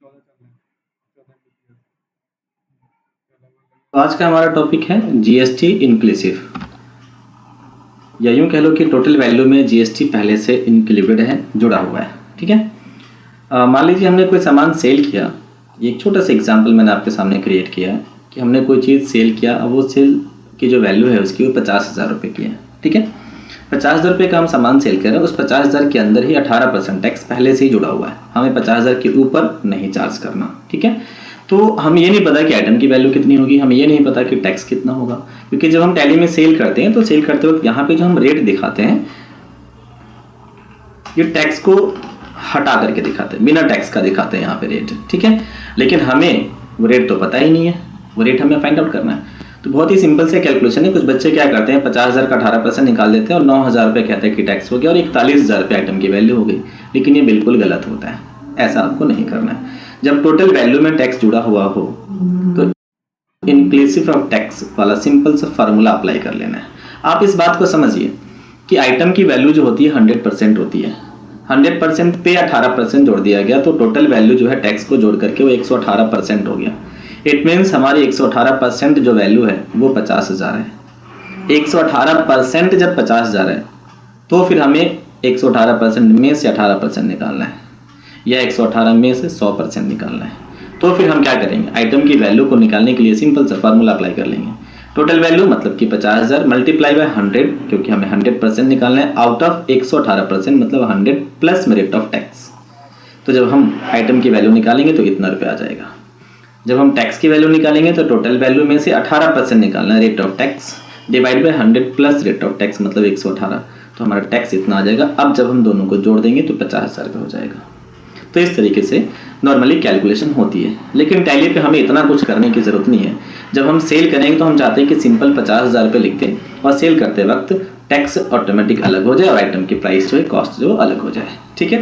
तो आज का हमारा टॉपिक है जीएसटी इंक्लूसिव, या यूँ कह लो कि टोटल वैल्यू में जीएसटी पहले से इंक्लूडेड है, जुड़ा हुआ है। ठीक है, मान लीजिए हमने कोई सामान सेल किया। एक छोटा सा एग्जांपल मैंने आपके सामने क्रिएट किया है कि हमने कोई चीज़ सेल किया। अब वो सेल की जो वैल्यू है उसकी वो 50,000 रुपये की है। ठीक है, 50,000 रुपये का हम सामान सेल कर रहे हैं। उस 50,000 के अंदर ही 18% टैक्स पहले से ही जुड़ा हुआ है। हमें 50,000 के ऊपर नहीं चार्ज करना। ठीक है, तो हम ये नहीं पता कि आइटम की वैल्यू कितनी होगी, हमें ये नहीं पता कि टैक्स कितना होगा, क्योंकि जब हम टैली में सेल करते हैं तो सेल करते वक्त यहाँ पे जो हम रेट दिखाते हैं ये टैक्स को हटा करके दिखाते हैं, बिना टैक्स का दिखाते हैं यहाँ पे रेट। ठीक है, लेकिन हमें वो रेट तो पता ही नहीं है, वो रेट हमें फाइंड आउट करना है। तो बहुत ही सिंपल से कैलकुलेशन है। कुछ बच्चे क्या करते हैं, 50,000 का 18% निकाल देते हैं और 9,000 रुपये कहते हैं कि टैक्स हो गया और 41,000 रुपये आइटम की वैल्यू हो गई। लेकिन ये बिल्कुल गलत होता है, ऐसा आपको नहीं करना है। जब टोटल वैल्यू में टैक्स जुड़ा हुआ हो तो इंक्लूसिव ऑफ टैक्स वाला सिंपल सा फार्मूला अप्लाई कर लेना है। आप इस बात को समझिए कि आइटम की वैल्यू जो होती है 100% होती है। 100% पे 18% जोड़ दिया गया तो टोटल वैल्यू जो है टैक्स को जोड़ करके वो 118% हो गया। इट मीन्स हमारी 118% जो वैल्यू है वो 50,000 है। 118% जब 50,000 है तो फिर हमें 118% में से 18% निकालना है, या 118 में से 100% निकालना है। तो फिर हम क्या करेंगे, आइटम की वैल्यू को निकालने के लिए सिंपल सा फार्मूला अप्लाई कर लेंगे। टोटल वैल्यू मतलब कि 50,000 मल्टीप्लाई बाय 100, क्योंकि हमें 100% निकालना है, आउट ऑफ 118% मतलब 100 प्लस में रेट ऑफ टैक्स। तो जब हम आइटम की वैल्यू निकालेंगे तो इतना रुपये आ जाएगा। जब हम टैक्स की वैल्यू निकालेंगे तो टोटल वैल्यू में से 18% निकालना है, rate of tax divide by 100 plus rate of tax मतलब 118, तो हमारा टैक्स इतना आ जाएगा। अब जब हम दोनों को जोड़ देंगे तो 50,000 रुपये हो जाएगा। तो इस तरीके से नॉर्मली कैलकुलेशन होती है, लेकिन टैली पे हमें इतना कुछ करने की ज़रूरत नहीं है। जब हम सेल करेंगे तो हम चाहते हैं कि सिंपल 50,000 रुपये लिख दें और सेल करते वक्त टैक्स ऑटोमेटिक अलग हो जाए और आइटम की प्राइस जो है, कॉस्ट जो अलग हो जाए। ठीक है,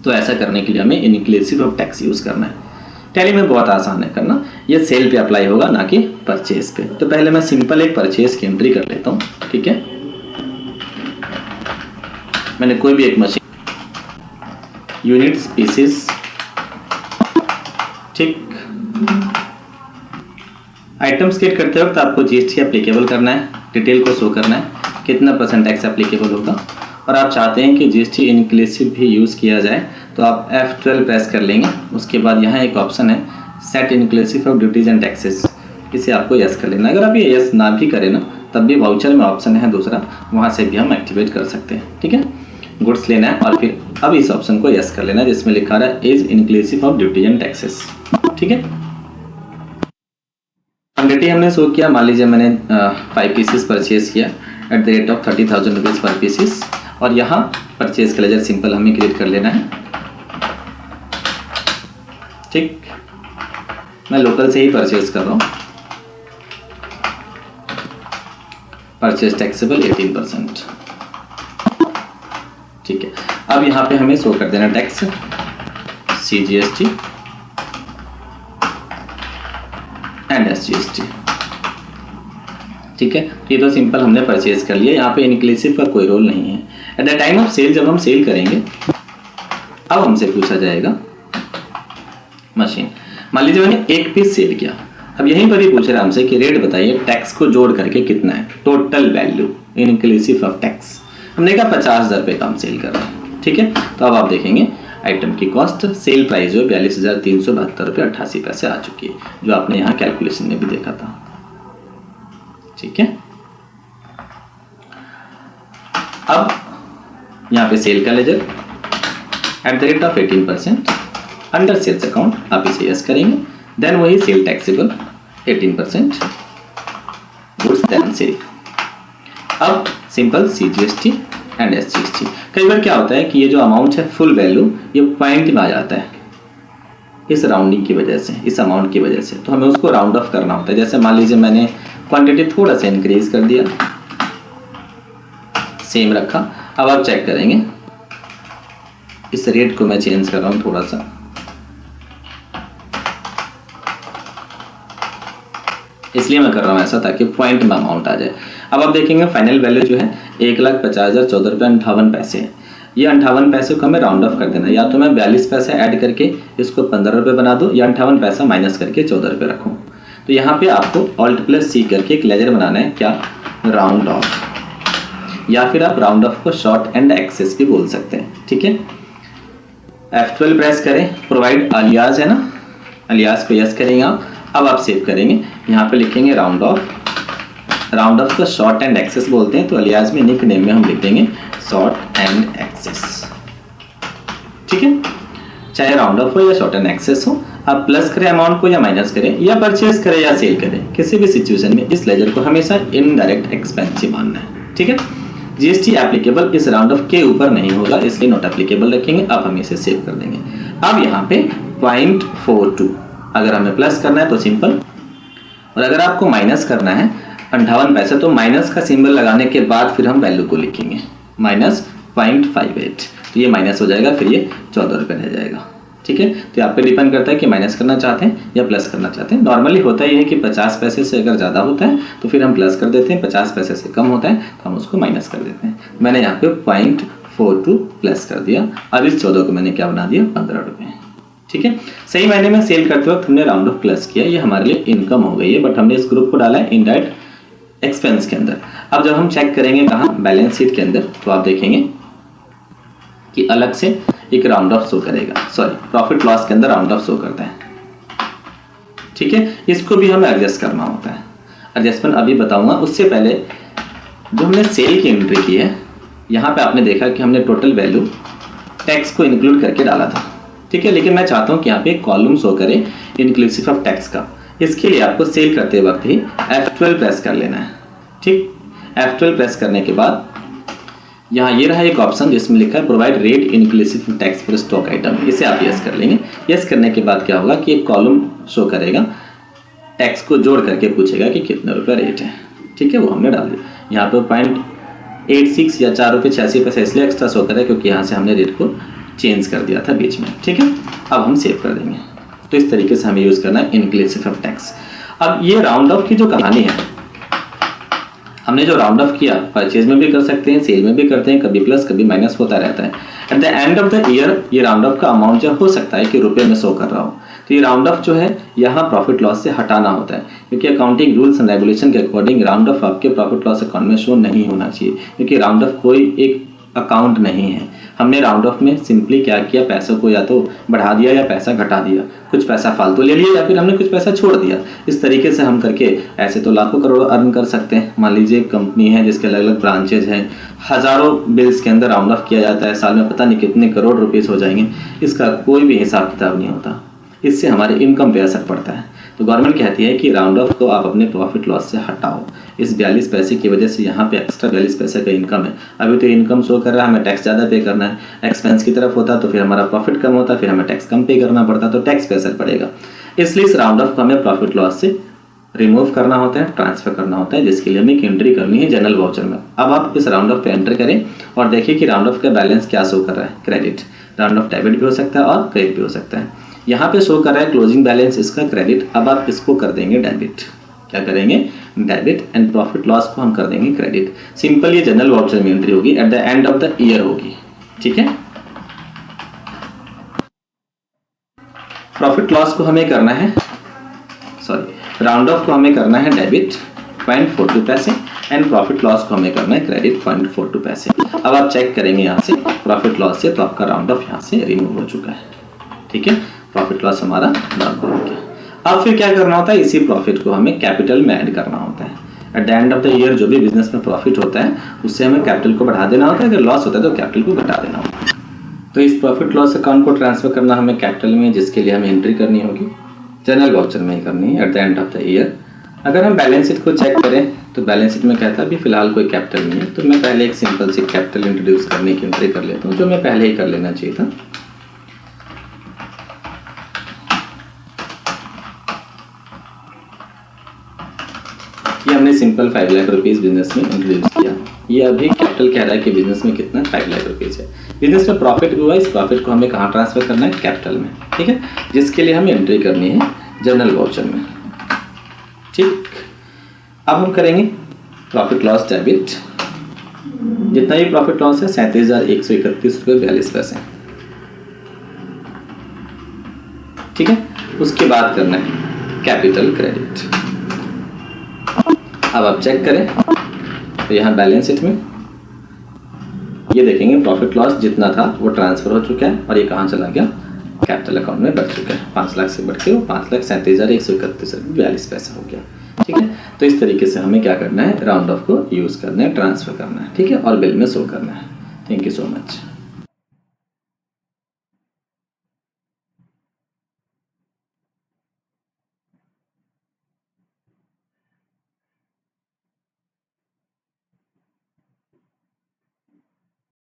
तो ऐसा करने के लिए हमें इंक्लूसिव ऑफ टैक्स यूज़ करना है। टैली में बहुत आसान है करना, ये सेल पे अप्लाई होगा ना कि परचेज पे। तो पहले मैं सिंपल एक परचेज की एंट्री कर लेता हूँ। ठीक है, मैंने कोई भी एक मशीन, यूनिट्स, पीसेस, ठीक। आइटम्स क्रिएट करते वक्त आपको जीएसटी एप्लीकेबल करना है, डिटेल को शो करना है, कितना % टैक्स एप्लीकेबल होगा, और आप चाहते हैं कि जीएसटी इंक्लूसिव भी यूज़ किया जाए तो आप F12 प्रेस कर लेंगे। उसके बाद यहाँ एक ऑप्शन है set inclusive of duties and taxes, इसे आपको यस कर लेना। अगर आप ये यस ना भी करें ना तब भी वाउचर में ऑप्शन है दूसरा, वहाँ से भी हम एक्टिवेट कर सकते हैं। ठीक है, गुड्स लेना है और फिर अब इस ऑप्शन को यस कर लेना है जिसमें लिखा रहा है is inclusive of duties and taxes. ठीक है, क्वान्टिटी हमने शो किया। मान लीजिए मैंने 5 पीसेस परचेज किया eight the rate of 30,000 rupees पर पीसेस, और यहाँ परचेज का लेजर सिंपल हमें क्रिएट कर लेना है। ठीक, मैं लोकल से ही परचेज कर रहा हूँ। Purchase taxable 18%। ठीक है, अब यहाँ पे हमें शो कर देना टैक्स CGST एंड SGST। ठीक है, ये तो सिंपल हमने परचेज कर लिया। यहाँ पे इंक्लूसिव का कोई रोल नहीं है। At the time of sale जब हम सेल करेंगे अब हमसे पूछा जाएगा मशीन, मान लीजिए मैंने एक पीस सेल किया, अब यहीं पर ही पूछ रहा है हमसे कि रेट बताइए टैक्स को जोड़ करके कितना है, total value inclusive of tax. हमने कहा 50,000 रुपये का हम सेल कर रहे हैं। ठीक है, तो अब आप देखेंगे आइटम की कॉस्ट सेल प्राइस जो 42,372 रुपये 88 पैसे आ चुकी है, जो आपने यहाँ कैलकुलेशन में भी देखा था। ठीक है, अब यहाँ पे सेल का ledger at the rate of 18% under sales account, आप इसे यस करेंगे। देन वही sale taxable 18% goods then sale. अब सिंपल CGST एंड SGST। कई बार क्या होता है कि ये जो अमाउंट है फुल वैल्यू ये पॉइंट में आ जाता है इस राउंडिंग की वजह से, इस अमाउंट की वजह से, तो हमें उसको राउंड ऑफ करना होता है। जैसे मान लीजिए मैंने क्वांटिटी थोड़ा सा इंक्रीज कर दिया, सेम रखा। अब आप चेक करेंगे इस रेट को मैं चेंज कर रहा हूँ थोड़ा सा, इसलिए मैं कर रहा हूँ ऐसा ताकि पॉइंट में अमाउंट आ जाए। अब आप देखेंगे फाइनल वैल्यू जो है 1,50,014 रुपये 58 पैसे है। ये 58 पैसे को हमें राउंड ऑफ कर देना है। या तो मैं 42 पैसे ऐड करके इसको 15 रुपये बना दूँ या 58 पैसा माइनस करके 14 रुपये रखूँ। तो यहाँ पे आपको Alt+C करके एक लेजर बनाना है, क्या, राउंड ऑफ, या फिर आप राउंड ऑफ को शॉर्ट एंड एक्सेस भी बोल सकते हैं। ठीक है, F12 प्रेस करें, प्रोवाइड अलियास है ना, अलियास पे यस करेंगे आप। अब आप सेव करेंगे, यहाँ पे लिखेंगे राउंड ऑफ। राउंड ऑफ को शॉर्ट एंड एक्सेस बोलते हैं, तो अलियास में निक नेम में हम लिख देंगे शॉर्ट एंड एक्सेस। ठीक है, चाहे राउंड ऑफ हो या शॉर्ट एंड एक्सेस हो, आप प्लस करें अमाउंट को या माइनस करें या परचेज करें या सेल करें, किसी भी सिचुएशन में इस लेजर को हमेशा इनडायरेक्ट एक्सपेंस ही मानना है। ठीक है, जीएसटी एप्लीकेबल इस राउंड ऑफ के ऊपर नहीं होगा, इसलिए नॉट एप्लीकेबल रखेंगे। अब हम इसे सेव कर देंगे। अब यहाँ पे 0.42 अगर हमें प्लस करना है तो सिंपल, और अगर आपको माइनस करना है 58 पैसे तो माइनस का सिंबल लगाने के बाद फिर हम वैल्यू को लिखेंगे -0.58, तो ये माइनस हो जाएगा, फिर ये 14 रुपये रह जाएगा। ठीक है, तो आप पे डिपेंड करता है कि माइनस करना चाहते हैं या प्लस करना चाहते हैं। नॉर्मली होता ही है कि 50 पैसे से अगर ज़्यादा होता है तो फिर हम प्लस कर देते हैं, 50 पैसे से कम होता है तो हम उसको माइनस कर देते हैं। मैंने यहाँ पे 0.42 प्लस कर दिया। अब इस 14 को मैंने क्या बना दिया, 15 रुपये। ठीक है, सही मायने में सेल करते वक्त हमने राउंड ऑफ प्लस किया, ये हमारे लिए इनकम हो गई है, बट हमने इस ग्रुप को डाला है इनडायरेक्ट एक्सपेंस के अंदर। अब जब हम चेक करेंगे कहाँ, बैलेंस शीट के अंदर, तो आप देखेंगे कि अलग से एक राउंड ऑफ शो करेगा, सॉरी प्रॉफिट लॉस के अंदर राउंड ऑफ शो करता है। ठीक है, इसको भी हमें एडजस्ट करना होता है, एडजस्टमेंट अभी बताऊंगा। उससे पहले जो हमने सेल की एंट्री की है, यहाँ पे आपने देखा कि हमने टोटल वैल्यू टैक्स को इंक्लूड करके डाला था। ठीक है, लेकिन मैं चाहता हूँ कि यहाँ पे एक कॉलम शो करे इंक्लूसिव ऑफ टैक्स का। इसके लिए आपको सेल करते वक्त ही F12 प्रेस कर लेना है। ठीक, F12 प्रेस करने के बाद यहाँ ये रहा एक ऑप्शन जिसमें लिखा है provide rate inclusive tax for stock item, इसे आप यस कर लेंगे। यस करने के बाद क्या होगा कि एक कॉलम शो करेगा, टैक्स को जोड़ करके पूछेगा कि कितने रुपये रेट है। ठीक है, वो हमने डाल दिया। यहाँ पे 0.86 या 4 रुपये 86 पैसे इसलिए एक्स्ट्रा शो करेगा क्योंकि यहाँ से हमने रेट को चेंज कर दिया था बीच में। ठीक है, अब हम सेव कर देंगे। तो इस तरीके से हमें यूज़ करना है इंक्लूसिव ऑफ टैक्स। अब ये राउंड ऑफ की जो कहानी है, हमने जो राउंड ऑफ किया परचेज में भी कर सकते हैं, सेल में भी करते हैं, कभी प्लस कभी माइनस होता रहता है। At the end of the year ये राउंड ऑफ का अमाउंट जो हो सकता है कि रुपए में शो कर रहा हो, तो ये राउंड ऑफ जो है यहाँ प्रॉफिट लॉस से हटाना होता है, क्योंकि अकाउंटिंग रूल्स एंड रेगुलेशन के अकॉर्डिंग राउंड ऑफ आपके प्रॉफिट लॉस अकाउंट में शो नहीं होना चाहिए, क्योंकि राउंड ऑफ कोई एक अकाउंट नहीं है। हमने राउंड ऑफ में सिंपली क्या किया, पैसों को या तो बढ़ा दिया या पैसा घटा दिया, कुछ पैसा फालतू ले लिया या फिर हमने कुछ पैसा छोड़ दिया। इस तरीके से हम करके ऐसे तो लाखों करोड़ अर्न कर सकते हैं। मान लीजिए एक कंपनी है जिसके अलग अलग ब्रांचेज हैं, हज़ारों बिल्स के अंदर राउंड ऑफ किया जाता है, साल में पता नहीं कितने करोड़ रुपीस हो जाएंगे, इसका कोई भी हिसाब किताब नहीं होता। इससे हमारे इनकम पे असर पड़ता है। तो गवर्नमेंट कहती है कि राउंड ऑफ को आप अपने प्रॉफिट लॉस से हटाओ। इस 42 पैसे की वजह से यहाँ पे एक्स्ट्रा 42 पैसे का इनकम है। अभी तो इनकम शो कर रहा है, हमें टैक्स ज़्यादा पे करना है। एक्सपेंस की तरफ होता तो फिर हमारा प्रॉफिट कम होता, फिर हमें टैक्स कम पे करना पड़ता, तो टैक्स पे असर पड़ेगा। इसलिए इस राउंड ऑफ को हमें प्रॉफिट लॉस से रिमूव करना होता है, ट्रांसफर करना होता है, जिसके लिए हमें एक एंट्री करनी है जनरल वाउचर में। अब आप इस राउंड ऑफ पे एंटर करें और देखिए कि राउंड ऑफ का बैलेंस क्या शो कर रहा है, क्रेडिट। राउंड ऑफ डेबिट भी हो सकता है और क्रेडिट भी हो सकता है। यहाँ पे शो कर रहा है क्लोजिंग बैलेंस इसका क्रेडिट। अब आप इसको कर देंगे डेबिट। क्या करेंगे, डेबिट, एंड प्रॉफिट लॉस को हम कर देंगे क्रेडिट। सिंपल ये जनरल वाउचर में एंट्री होगी, at the end of the year होगी। ठीक है, प्रॉफिट लॉस को हमें करना है, सॉरी राउंड ऑफ को हमें करना है डेबिट 0.42 पैसे, एंड प्रॉफिट लॉस को हमें करना है क्रेडिट 0.42 पैसे। अब आप चेक करेंगे यहाँ से प्रॉफिट लॉस से, तो आपका राउंड ऑफ यहाँ से रिमूव हो चुका है। ठीक है, प्रॉफिट लॉस हमारा नॉर्मल हो गया। अब फिर क्या करना होता है, इसी प्रॉफिट को हमें कैपिटल में ऐड करना होता है। At the end of the year जो भी बिजनेस में प्रॉफिट होता है उससे हमें कैपिटल को बढ़ा देना होता है, अगर लॉस होता है तो कैपिटल को घटा देना होता है। तो इस प्रॉफिट लॉस अकाउंट को ट्रांसफर करना हमें कैपिटल में, जिसके लिए हमें एंट्री करनी होगी जनरल वाउचर में ही करनी है at the end of the year. अगर हम बैलेंस शीट को चेक करें तो बैलेंस शीट में कहता है अभी फिलहाल कोई कैपिटल नहीं है, तो मैं पहले एक सिंपल सी कैपिटल इंट्रोड्यूस करने की एंट्री कर लेता हूँ, जो मैं पहले ही कर लेना चाहिए था। ये हमने सिंपल 5 लाख रुपीज़ बिजनेस में इंट्रोड्यूस किया। ये अभी कैपिटल कह रहा है कि बिजनेस में कितना 5 लाख रुपीज़ है। बिजनेस में प्रॉफिट भी हुआ, इस प्रॉफिट को हमें कहाँ ट्रांसफर करना है, कैपिटल में। ठीक है, जिसके लिए हमें एंट्री करनी है जनरल वाउचर में। ठीक, अब हम करेंगे प्रॉफिट लॉस डेबिट जितना भी प्रॉफिट लॉस है 37,131 रुपये 42 पैसे। ठीक है, उसके बाद करना है कैपिटल क्रेडिट। अब आप चेक करें तो यहाँ बैलेंस शीट में ये देखेंगे प्रॉफिट लॉस जितना था वो ट्रांसफर हो चुका है और ये कहाँ चला गया, कैपिटल अकाउंट में बढ़ चुका है। 5 लाख से बढ़ के वो 5,37,131 रुपये 42 पैसे हो गया। ठीक है, तो इस तरीके से हमें क्या करना है, राउंड ऑफ को यूज़ करना है, ट्रांसफ़र करना है। ठीक है, और बिल में शो करना है। Thank you so much.